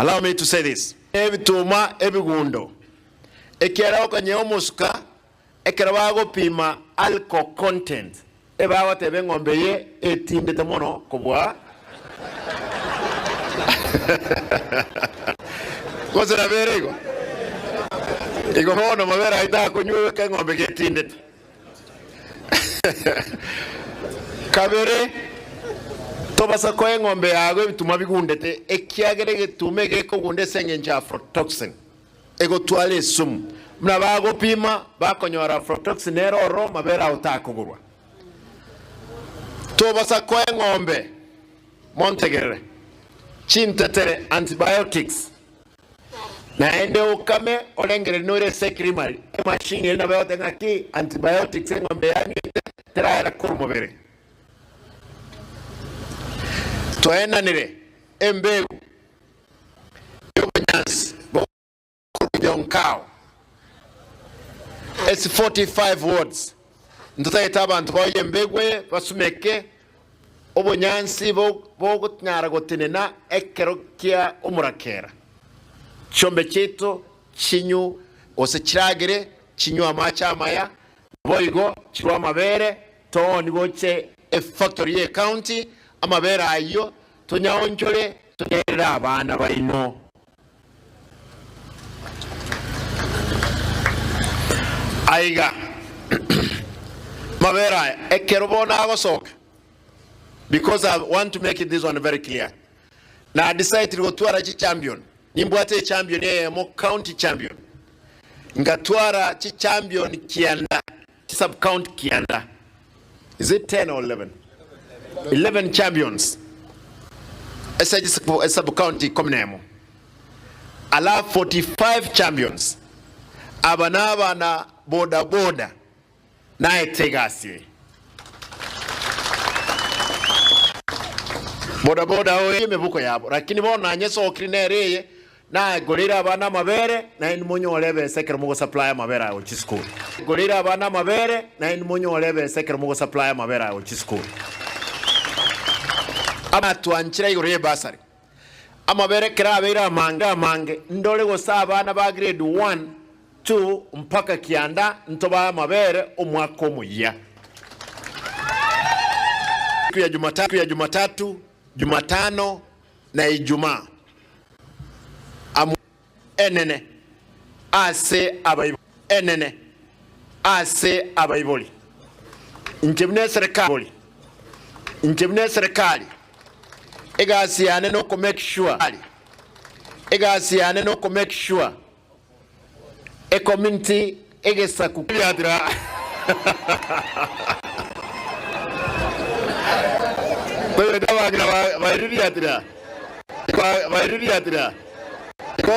Allow me to say this. Ebituma ebigundo. Ekera okanye omusuka ekera bago pima alcohol content. Ebawa tebe ngombe ye etinde temono kobwa. Koze na berego. Iko hono mabera ita kunywe ke ngombe ke etinde. Kabere tobasa ko ngombe yago bituma bigundete ekiagere getume geko gunde senge aflatoxin ego twale sum mna bago pima bakonyora aflatoxin ero mabera utakugurwa tobasa ko ngombe montegere chintetere antibiotics na ende ukame olengere nore sekrimari machine na bayo ngaki antibiotics ngombe yanyu tera kurumobere Toena nire embegu yobanyas yonkao. It's 45 words. Ntuta itaba ntukoye embegwe basumeke obonyansi bo nyara gotenena ekero kia umurakera. Chombe cheto chinyu ose kiragire chinyu amacha amaya boigo chirwa mabere to nigoche e factory e county amabera ayo tonyaonjole tonyera abana bayino aiga mabera ekerobona agosoka because I want to make it this one very clear. Now I decided to go to Arati champion nimbwate champion mo county champion ngatwara chi champion kianda sub county kianda. Is it 10 or 11? 11 champions. A sub-county communemo. Allow 45 champions. Abanaba na boda. Na etegasi. Boda oye mebuko yabo. Lakini bona nyeso okrinere na golira abana mabere na inmonyo olebe sekere mugo supply mabera o chisku. Golira abana mabere na inmonyo olebe sekere mugo supply mabera o chisku. Ama tuanchira igore basari amabere kera mange ndole go abana ba grade 1 2 mpaka kianda ntoba amabere omwaka omuya ya Jumatatu Jumatano na Ijumaa enene ase abayiboli njebne serikali egasiane no ko make sure a community egesa kukyadra bwe dawagira bayiriyadra ko